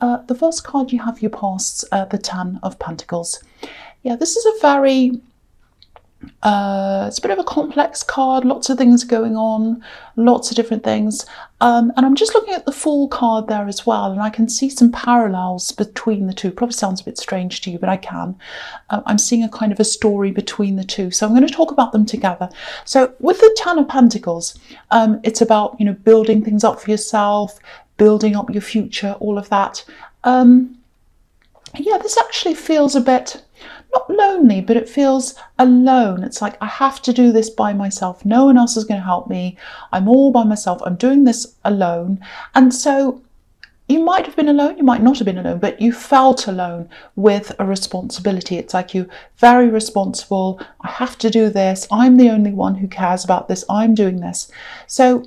the first card you have your pasts, the Ten of Pentacles. Yeah, this is a very, it's a bit of a complex card, lots of things going on, lots of different things. And I'm just looking at the Fool card there as well, and I can see some parallels between the two. Probably sounds a bit strange to you, but I can. I'm seeing a kind of a story between the two. So I'm going to talk about them together. So with the Ten of Pentacles, it's about, you know, building things up for yourself, building up your future, all of that. Yeah, this actually feels a bit, not lonely, but it feels alone. It's like, I have to do this by myself. No one else is going to help me. I'm all by myself. I'm doing this alone. And so you might have been alone, you might not have been alone, but you felt alone with a responsibility. It's like, you're very responsible. I have to do this. I'm the only one who cares about this. I'm doing this. So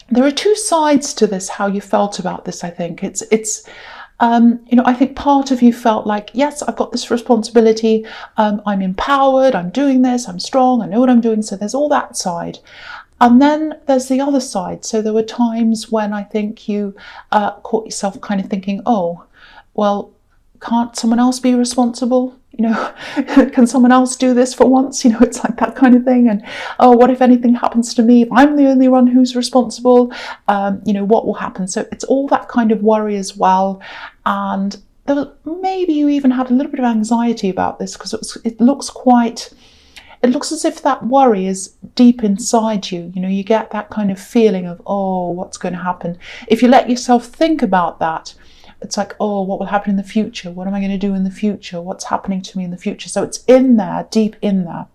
there are two sides to this, how you felt about this, I think. You know, I think part of you felt like, yes, I've got this responsibility, I'm empowered, I'm doing this, I'm strong, I know what I'm doing. So there's all that side. And then there's the other side. So there were times when I think you caught yourself kind of thinking, oh, well, can't someone else be responsible? You know, can someone else do this for once? You know, it's like that kind of thing. And, oh, what if anything happens to me? If I'm the only one who's responsible, you know, what will happen? So it's all that kind of worry as well. And there was, maybe you even had a little bit of anxiety about this, because it looks as if that worry is deep inside you. You know, you get that kind of feeling of, oh, what's going to happen? If you let yourself think about that, it's like, oh, what will happen in the future? What am I going to do in the future? What's happening to me in the future? So it's in there, deep in there.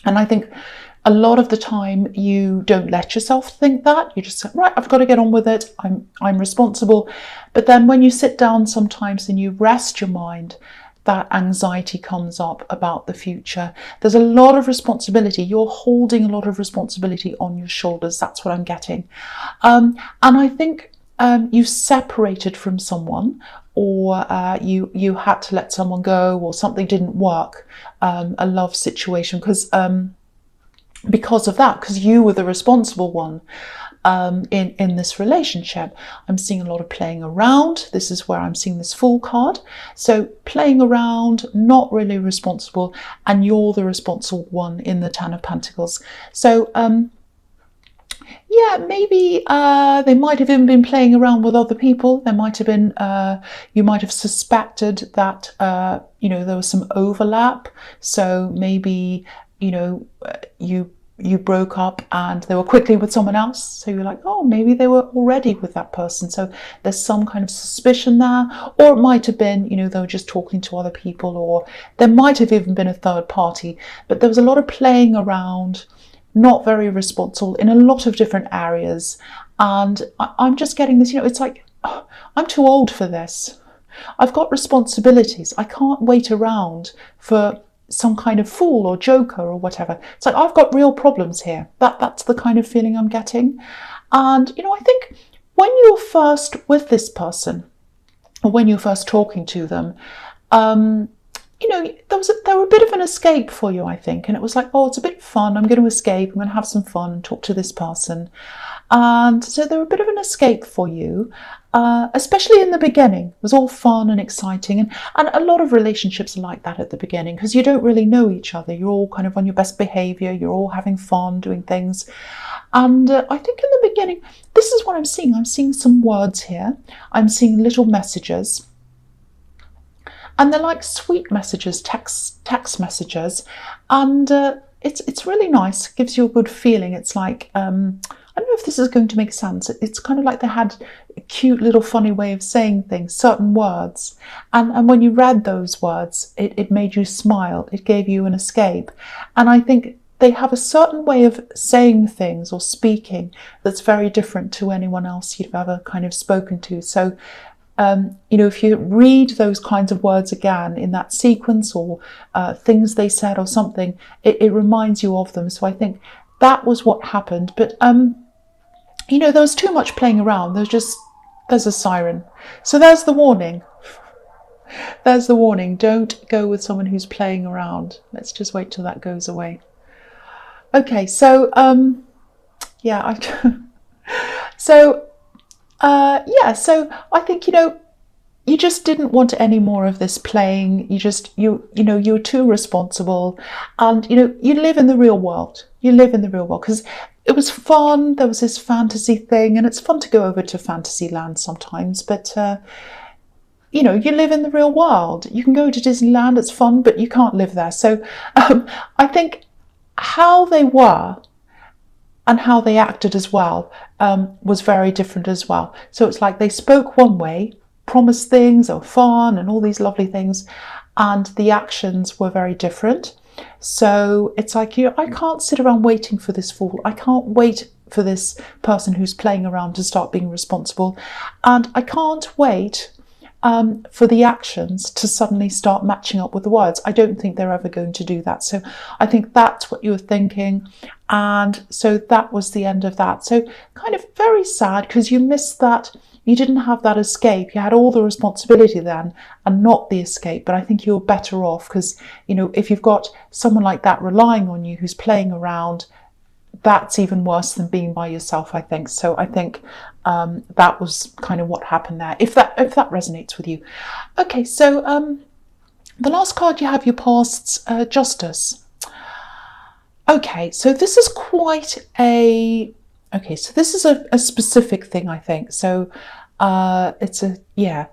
And I think a lot of the time you don't let yourself think that. You just say, right, I've got to get on with it. I'm responsible. But then when you sit down sometimes and you rest your mind, that anxiety comes up about the future. There's a lot of responsibility. You're holding a lot of responsibility on your shoulders. That's what I'm getting. And I think you separated from someone, or you had to let someone go, or something didn't work, a love situation, because of that, because you were the responsible one in this relationship. I'm seeing a lot of playing around. This is where I'm seeing this Fool card. So playing around, not really responsible, and you're the responsible one in the Ten of Pentacles. So yeah, maybe they might have even been playing around with other people. There might have been, you might have suspected that, you know, there was some overlap. So maybe, you know, you broke up and they were quickly with someone else. So you're like, oh, maybe they were already with that person. So there's some kind of suspicion there. Or it might have been, you know, they were just talking to other people, or there might have even been a third party. But there was a lot of playing around, not very responsible in a lot of different areas. And I'm just getting this, you know, it's like, oh, I'm too old for this. I've got responsibilities. I can't wait around for some kind of fool or joker or whatever. It's like, I've got real problems here. That's the kind of feeling I'm getting. And, you know, I think when you're first with this person, or when you're first talking to them, you know, there were a bit of an escape for you, I think. And it was like, oh, it's a bit fun. I'm going to escape. I'm going to have some fun and talk to this person. And so there were a bit of an escape for you, especially in the beginning. It was all fun and exciting. And a lot of relationships are like that at the beginning, because you don't really know each other. You're all kind of on your best behavior. You're all having fun, doing things. And I think in the beginning, this is what I'm seeing. I'm seeing some words here. I'm seeing little messages. And they're like sweet messages, text messages. And it's really nice. It gives you a good feeling. It's like, I don't know if this is going to make sense. It's kind of like they had a cute little funny way of saying things, certain words. And when you read those words, it made you smile. It gave you an escape. And I think they have a certain way of saying things or speaking that's very different to anyone else you've ever kind of spoken to. So, you know, if you read those kinds of words again in that sequence, or things they said or something, it reminds you of them. So I think that was what happened. But, you know, there was too much playing around. There's a siren. So there's the warning. There's the warning. Don't go with someone who's playing around. Let's just wait till that goes away. Okay, so, yeah, so I think, you know, you just didn't want any more of this playing. You were too responsible, and you live in the real world. You live in the real world because it was fun. There was this fantasy thing, and it's fun to go over to fantasy land sometimes, but you live in the real world. You can go to Disneyland, it's fun, but you can't live there. So I think how they were and how they acted as well was very different as well. So it's like they spoke one way, promised things or fun and all these lovely things, and the actions were very different. So it's like, I can't sit around waiting for this fool. I can't wait for this person who's playing around to start being responsible, and I can't wait for the actions to suddenly start matching up with the words. I don't think they're ever going to do that. So I think that's what you were thinking. And so that was the end of that. So kind of very sad, because you missed that. You didn't have that escape. You had all the responsibility then and not the escape. But I think you're better off, because, if you've got someone like that relying on you who's playing around, that's even worse than being by yourself, I think. So I think that was kind of what happened there, if that resonates with you. Okay, so the last card you have, your past's Justice. Okay, so this is quite a... Okay, so this is a specific thing, I think. So it's a... Yeah.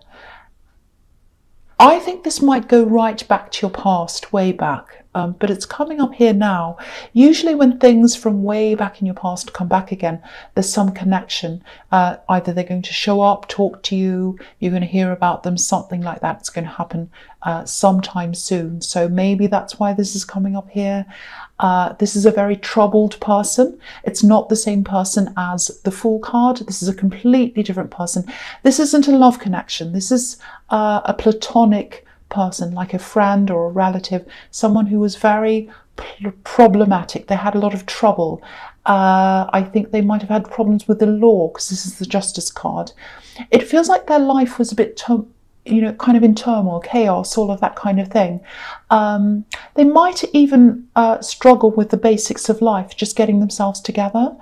I think this might go right back to your past, way back. But it's coming up here now. Usually when things from way back in your past come back again, there's some connection. Either they're going to show up, talk to you, you're going to hear about them, something like that. It's going to happen sometime soon. So maybe that's why this is coming up here. This is a very troubled person. It's not the same person as the Fool card. This is a completely different person. This isn't a love connection. This is a platonic person, like a friend or a relative, someone who was very problematic. They had a lot of trouble. I think they might have had problems with the law, because this is the Justice card. It feels like their life was a bit kind of in turmoil, chaos, all of that kind of thing. They might even struggle with the basics of life, just getting themselves together.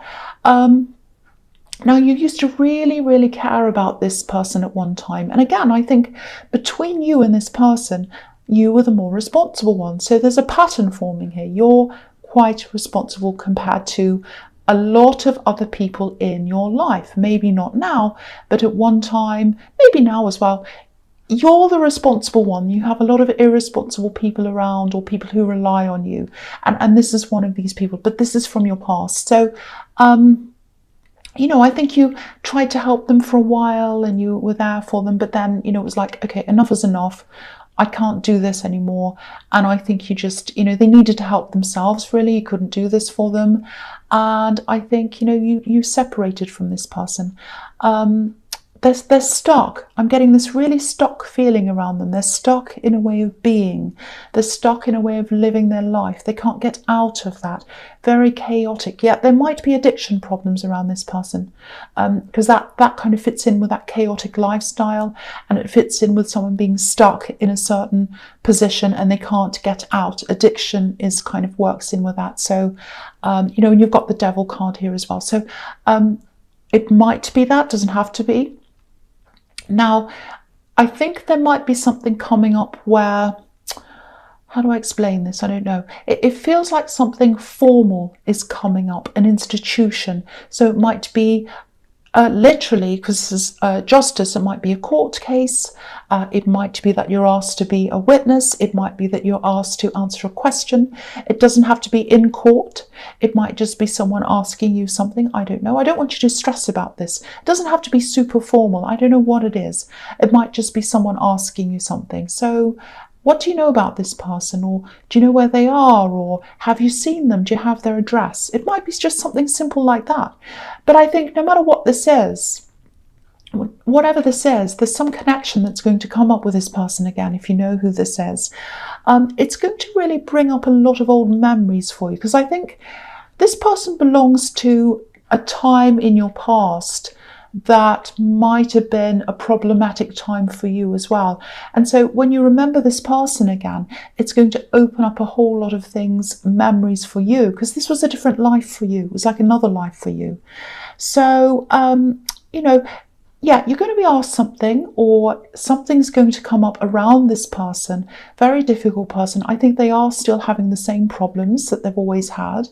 Now, you used to really, really care about this person at one time. And again, I think between you and this person, you were the more responsible one. So there's a pattern forming here. You're quite responsible compared to a lot of other people in your life. Maybe not now, but at one time, maybe now as well. You're the responsible one. You have a lot of irresponsible people around, or people who rely on you. And this is one of these people, but this is from your past. So, I think you tried to help them for a while and you were there for them, but then, it was like, okay, enough is enough. I can't do this anymore. And I think you just, they needed to help themselves, really. You couldn't do this for them. And I think, you separated from this person. They're stuck. I'm getting this really stuck feeling around them. They're stuck in a way of being. They're stuck in a way of living their life. They can't get out of that. Very chaotic. Yeah, there might be addiction problems around this person, because that kind of fits in with that chaotic lifestyle, and it fits in with someone being stuck in a certain position and they can't get out. Addiction is kind of works in with that. So, and you've got the Devil card here as well. So it might be that, doesn't have to be. Now, I think there might be something coming up where, how do I explain this? I don't know. It feels like something formal is coming up, an institution. So it might be literally, because this is justice, it might be a court case. It might be that you're asked to be a witness. It might be that you're asked to answer a question. It doesn't have to be in court. It might just be someone asking you something. I don't know. I don't want you to stress about this. It doesn't have to be super formal. I don't know what it is. It might just be someone asking you something. So what do you know about this person? Or do you know where they are? Or have you seen them? Do you have their address? It might be just something simple like that. But I think no matter what this is, whatever this is, there's some connection that's going to come up with this person again, if you know who this is. It's going to really bring up a lot of old memories for you, because I think this person belongs to a time in your past that might have been a problematic time for you as well. And so when you remember this person again, it's going to open up a whole lot of things, memories for you, because this was a different life for you. It was like another life for you. So, yeah, you're going to be asked something, or something's going to come up around this person. Very difficult person. I think they are still having the same problems that they've always had.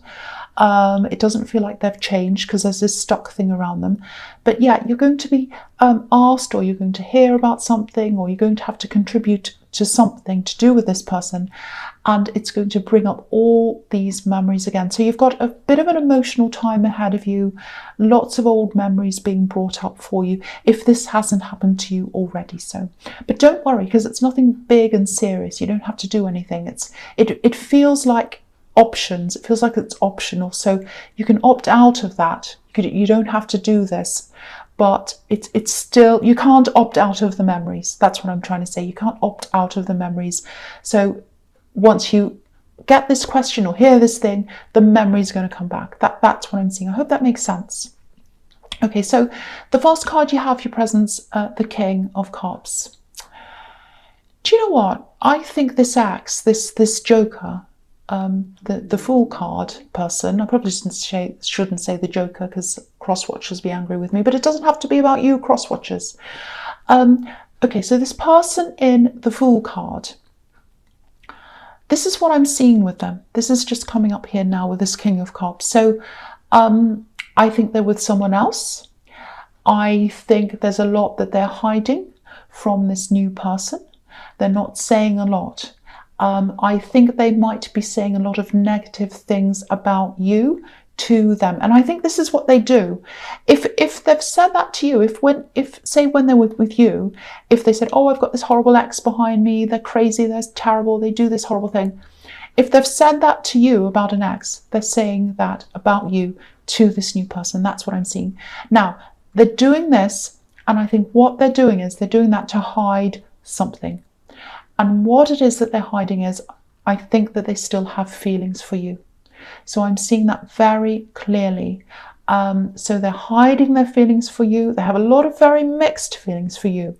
It doesn't feel like they've changed because there's this stuck thing around them. But yeah, you're going to be asked, or you're going to hear about something, or you're going to have to contribute to something to do with this person, and it's going to bring up all these memories again. So you've got a bit of an emotional time ahead of you, lots of old memories being brought up for you, if this hasn't happened to you already. So, but don't worry, because it's nothing big and serious. You don't have to do anything. It feels like options. It feels like it's optional, so you can opt out of that. You don't have to do this, but it's still, you can't opt out of the memories. That's what I'm trying to say. You can't opt out of the memories. So once you get this question or hear this thing, the memory is going to come back. That's what I'm seeing. I hope that makes sense. Okay, so the first card you have, your presence, the King of Cups. Do you know what? I think this ex, this Joker, the Fool card person, I probably shouldn't say the Joker, because cross-watchers be angry with me, but it doesn't have to be about you, cross-watchers. Okay, so this person in the Fool card, this is what I'm seeing with them. This is just coming up here now with this King of Cups. So I think they're with someone else. I think there's a lot that they're hiding from this new person. They're not saying a lot. I think they might be saying a lot of negative things about you to them, and I think this is what they do. If they've said that to you, if say when they're with you, if they said, oh, I've got this horrible ex behind me, they're crazy, they're terrible, they do this horrible thing. If they've said that to you about an ex, they're saying that about you to this new person. That's what I'm seeing. Now, they're doing this, and I think what they're doing is they're doing that to hide something. And what it is that they're hiding is, I think that they still have feelings for you. So I'm seeing that very clearly. So they're hiding their feelings for you. They have a lot of very mixed feelings for you.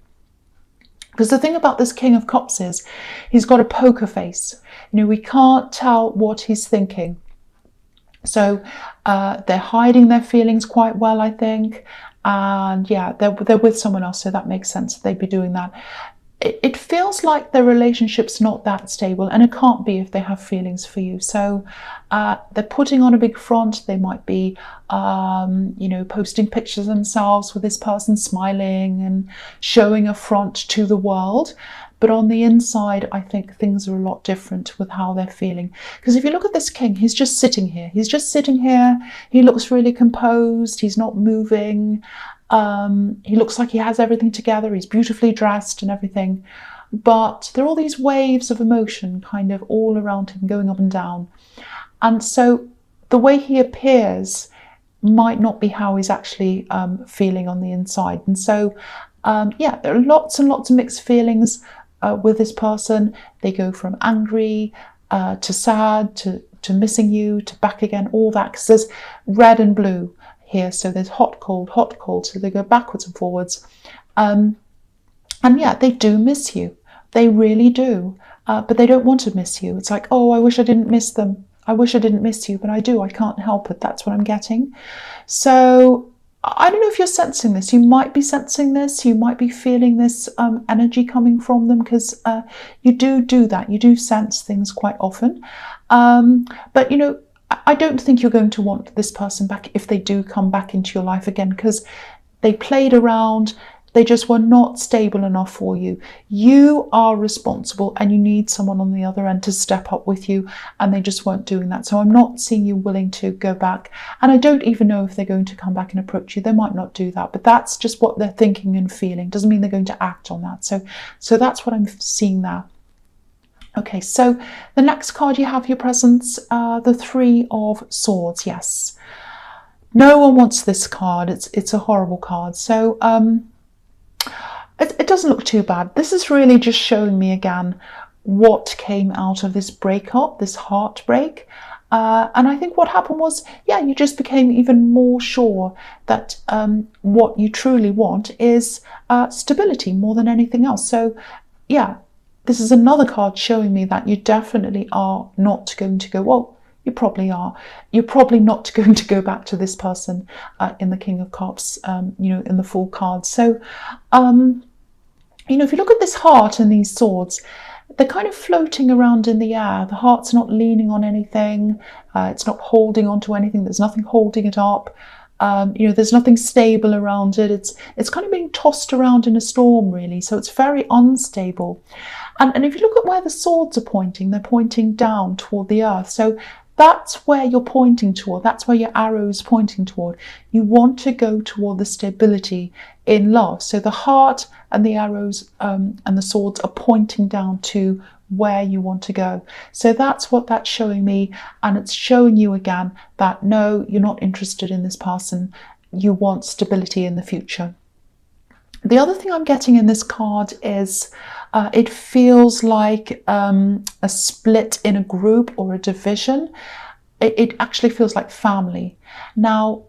Because the thing about this King of Cups is, he's got a poker face. You know, we can't tell what he's thinking. So they're hiding their feelings quite well, I think. And yeah, they're with someone else, so that makes sense. They'd be doing that. It feels like their relationship's not that stable, and it can't be if they have feelings for you. So they're putting on a big front. They might be, you know, posting pictures of themselves with this person smiling and showing a front to the world. But on the inside, I think things are a lot different with how they're feeling. Because if you look at this king, he's just sitting here. He's just sitting here. He looks really composed. He's not moving. He looks like he has everything together. He's beautifully dressed and everything. But there are all these waves of emotion kind of all around him, going up and down. And so the way he appears might not be how he's actually feeling on the inside. And so, yeah, there are lots and lots of mixed feelings with this person. They go from angry to sad to missing you to back again, all that, because there's red and blue here. So there's hot, cold, so they go backwards and forwards. And yeah, they do miss you. They really do. But they don't want to miss you. It's like, oh, I wish I didn't miss them. I wish I didn't miss you, but I do. I can't help it. That's what I'm getting. So I don't know if you're sensing this. You might be sensing this. You might be feeling this energy coming from them, because you do that. You do sense things quite often. But, you know, I don't think you're going to want this person back if they do come back into your life again, because they played around. They just were not stable enough for you. You are responsible, and you need someone on the other end to step up with you, and they just weren't doing that. So I'm not seeing you willing to go back. And I don't even know if they're going to come back and approach you. They might not do that, but that's just what they're thinking and feeling. Doesn't mean they're going to act on that. So that's what I'm seeing there. Okay, so the next card you have, your presence, the Three of Swords. Yes. No one wants this card. It's a horrible card. So it doesn't look too bad. This is really just showing me again what came out of this breakup, this heartbreak. And I think what happened was, yeah, you just became even more sure that what you truly want is stability more than anything else. So yeah, this is another card showing me that you definitely are not going to go, well, You probably are. You're probably not going to go back to this person in the King of Cups, in the Fool card. So, if you look at this heart and these swords, they're kind of floating around in the air. The heart's not leaning on anything. It's not holding on to anything. There's nothing holding it up. There's nothing stable around it. It's kind of being tossed around in a storm, really. So it's very unstable. And if you look at where the swords are pointing, they're pointing down toward the earth. So that's where you're pointing toward. That's where your arrow is pointing toward. You want to go toward the stability in love. So the heart and the arrows and the swords are pointing down to where you want to go. So that's what that's showing me, and it's showing you again that no, you're not interested in this person. You want stability in the future. The other thing I'm getting in this card is it feels like a split in a group or a division. It actually feels like family. Now,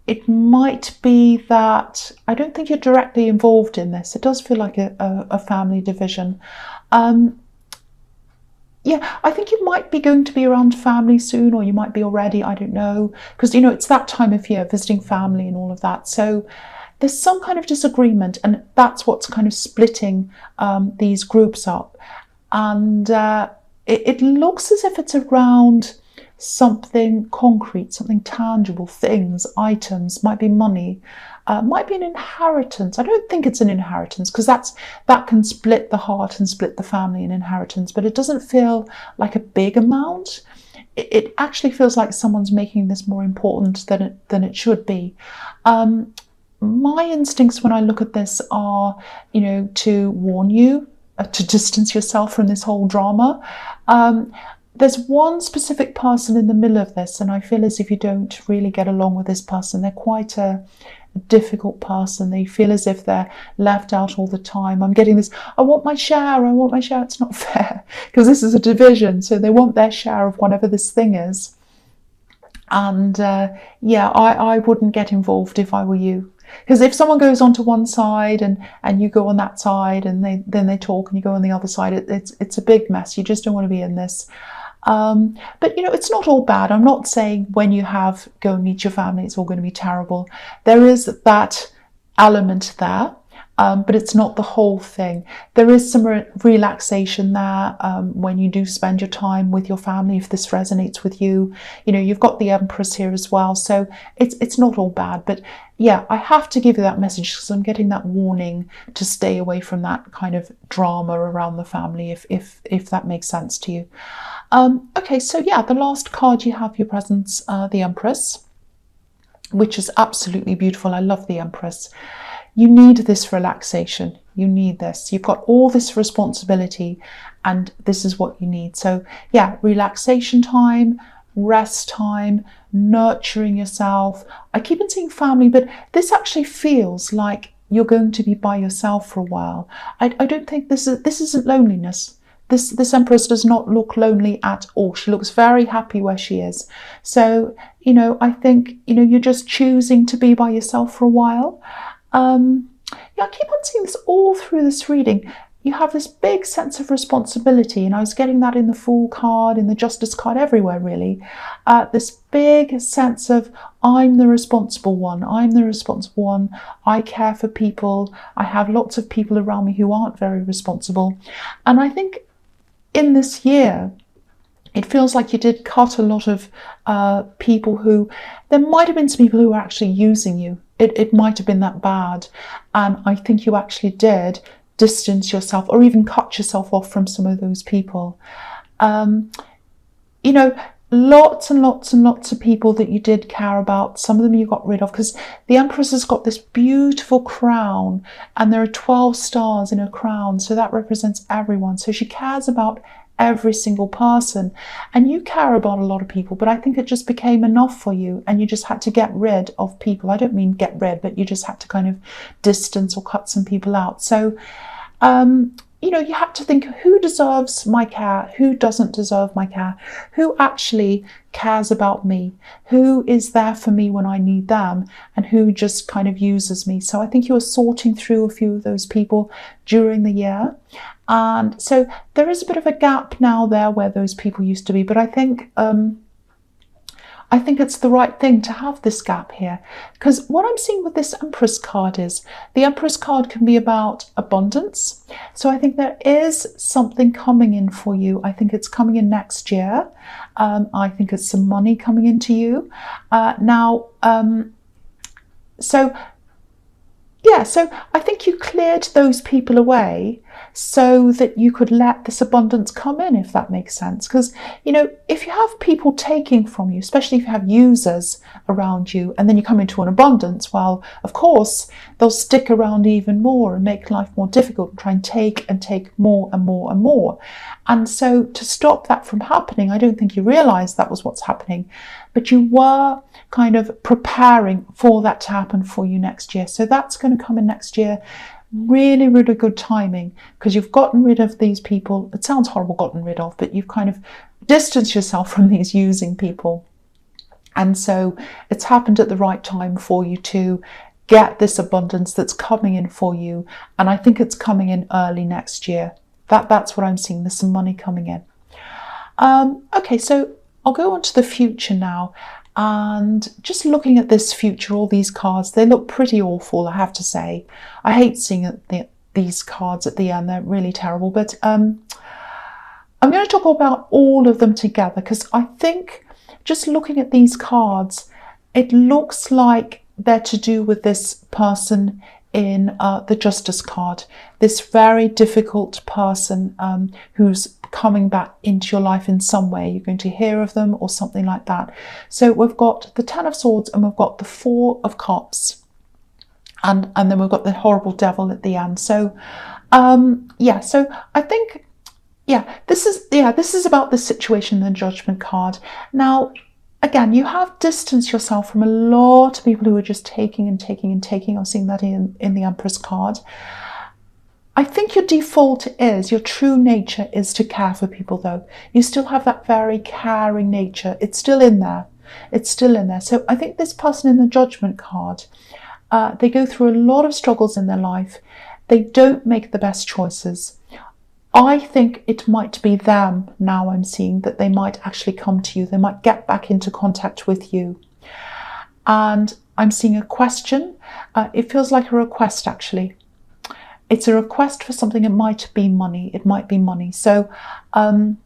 it might be that I don't think you're directly involved in this. It does feel like a family division. Yeah, I think you might be going to be around family soon, or you might be already, I don't know, because it's that time of year, visiting family and all of that. So there's some kind of disagreement, and that's what's kind of splitting these groups up. And it looks as if it's around something concrete, something tangible, things, items, might be money, might be an inheritance. I don't think it's an inheritance, because that can split the heart and split the family in inheritance, but it doesn't feel like a big amount. It actually feels like someone's making this more important than it should be. My instincts when I look at this are, to warn you, to distance yourself from this whole drama. There's one specific person in the middle of this, and I feel as if you don't really get along with this person. They're quite a difficult person. They feel as if they're left out all the time. I'm getting this, I want my share, I want my share. It's not fair, because this is a division, so they want their share of whatever this thing is. And I wouldn't get involved if I were you. Because if someone goes onto one side and you go on that side, and then they talk and you go on the other side, it's a big mess. You just don't want to be in this. But it's not all bad. I'm not saying when you go and meet your family, it's all going to be terrible. There is that element there, but it's not the whole thing. There is some relaxation there when you do spend your time with your family, if this resonates with you. You've got the Empress here as well, so it's not all bad. But yeah, I have to give you that message, because I'm getting that warning to stay away from that kind of drama around the family, if that makes sense to you. Okay, so yeah, the last card you have, your presence, the Empress, which is absolutely beautiful. I love the Empress. You need this relaxation. You need this. You've got all this responsibility, and this is what you need. So yeah, relaxation time, rest time, nurturing yourself. I keep on seeing family, but this actually feels like you're going to be by yourself for a while. I don't think this isn't loneliness. This Empress does not look lonely at all. She looks very happy where she is. So, I think, you're just choosing to be by yourself for a while. I keep on seeing this all through this reading. You have this big sense of responsibility, and I was getting that in the Fool card, in the Justice card, everywhere really. This big sense of, I'm the responsible one. I'm the responsible one. I care for people. I have lots of people around me who aren't very responsible. And I think in this year, it feels like you did cut a lot of people who, there might have been some people who were actually using you. It might have been that bad. And I think you actually did distance yourself, or even cut yourself off from some of those people. Lots and lots and lots of people that you did care about, some of them you got rid of, because the Empress has got this beautiful crown, and there are 12 stars in her crown, so that represents everyone. So she cares about every single person, and you care about a lot of people, but I think it just became enough for you, and you just had to get rid of people. I don't mean get rid, but you just had to kind of distance or cut some people out. So you know, you have to think, who deserves my care? Who doesn't deserve my care? Who actually cares about me? Who is there for me when I need them? And who just kind of uses me? So I think you're sorting through a few of those people during the year. And so there is a bit of a gap now there where those people used to be. But I think it's the right thing to have this gap here, because what I'm seeing with this Empress card is the Empress card can be about abundance. So I think there is something coming in for you. I think it's coming in next year. I think it's some money coming into you. So I think you cleared those people away so that you could let this abundance come in, if that makes sense. Because, you know, if you have people taking from you, especially if you have users around you, and then you come into an abundance, well, of course, they'll stick around even more and make life more difficult and try and take more and more and more. And so to stop that from happening, I don't think you realised that was what's happening, but you were kind of preparing for that to happen for you next year. So that's going to come in next year. Really, really good timing, because you've gotten rid of these people. It sounds horrible, gotten rid of, but you've kind of distanced yourself from these using people. And so it's happened at the right time for you to get this abundance that's coming in for you. And I think it's coming in early next year. That's what I'm seeing. There's some money coming in. Okay, so I'll go on to the future now. And just looking at this future, all these cards, they look pretty awful, I have to say. I hate seeing these cards at the end. They're really terrible. But I'm going to talk about all of them together, because I think just looking at these cards, it looks like they're to do with this person in the Justice card. This very difficult person who's coming back into your life in some way. You're going to hear of them or something like that. So we've got the Ten of Swords and we've got the Four of Cups, and then we've got the horrible Devil at the end. So so I think this is about the situation in the Judgment card. Now again, you have distanced yourself from a lot of people who are just taking and taking and taking. I'm seeing that in the Empress card. I think your default is, your true nature is to care for people though. You still have that very caring nature. It's still in there. It's still in there. So I think this person in the Judgment card, they go through a lot of struggles in their life. They don't make the best choices. I think it might be them now. I'm seeing that they might actually come to you. They might get back into contact with you. And I'm seeing a question. It feels like a request actually. It's a request for something. It might be money. It might be money. So, it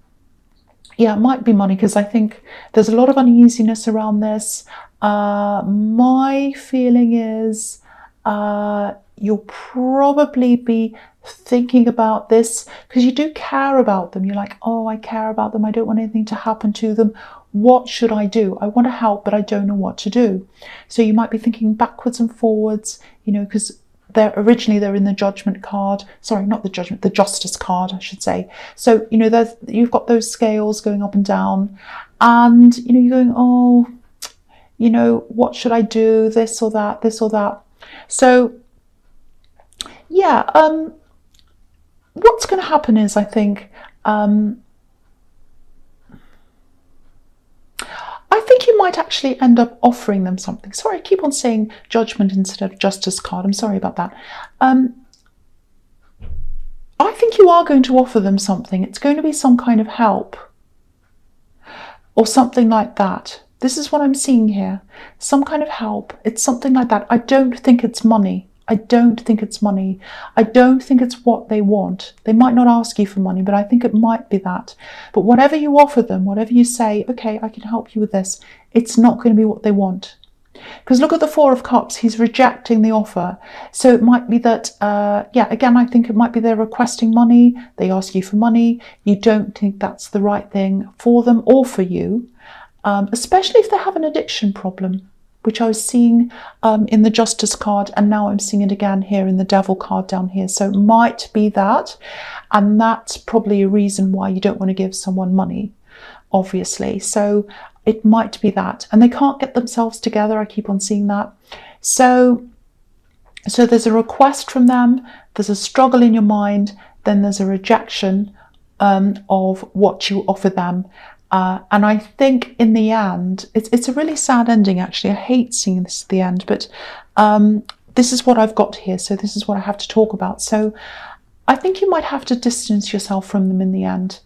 might be money, because I think there's a lot of uneasiness around this. My feeling is you'll probably be thinking about this because you do care about them. You're like, oh, I care about them. I don't want anything to happen to them. What should I do? I want to help, but I don't know what to do. So you might be thinking backwards and forwards, you know, because they're in the Judgment card. Sorry, not the Judgment, the Justice card, I should say. So, you know, you've got those scales going up and down, and, you know, you're going, oh, you know, what should I do? This or that, this or that. So, what's going to happen is, I think, you might actually end up offering them something. Sorry, I keep on saying Judgment instead of Justice card. I'm sorry about that. I think you are going to offer them something. It's going to be some kind of help or something like that. This is what I'm seeing here. Some kind of help. It's something like that. I don't think it's money. I don't think it's money. I don't think it's what they want. They might not ask you for money, but I think it might be that. But whatever you offer them, whatever you say, okay, I can help you with this, it's not going to be what they want. Because look at the Four of Cups, he's rejecting the offer. So it might be that, again, I think it might be they're requesting money, they ask you for money, you don't think that's the right thing for them or for you, especially if they have an addiction problem, which I was seeing in the Justice card, and now I'm seeing it again here in the Devil card down here. So it might be that, and that's probably a reason why you don't want to give someone money, obviously. So it might be that, and they can't get themselves together. I keep on seeing that. So So there's a request from them, there's a struggle in your mind, then there's a rejection of what you offer them. And I think in the end, it's a really sad ending, actually. I hate seeing this at the end, but this is what I've got here. So this is what I have to talk about. So I think you might have to distance yourself from them in the end,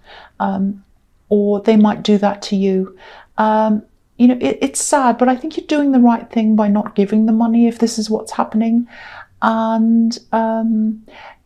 or they might do that to you. You know, it's sad, but I think you're doing the right thing by not giving the money if this is what's happening. And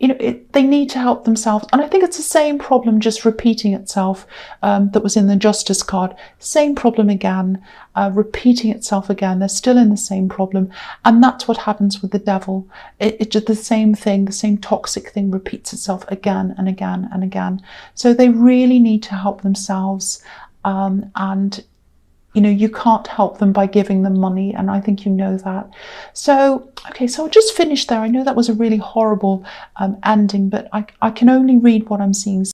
you know, they need to help themselves. And I think it's the same problem just repeating itself that was in the Justice card. Same problem again, repeating itself again. They're still in the same problem. And that's what happens with the devil. It's just the same thing, the same toxic thing repeats itself again and again and again. So they really need to help themselves. And you know, you can't help them by giving them money, and I think you know that. So, okay, so I'll just finish there. I know that was a really horrible ending, but I can only read what I'm seeing.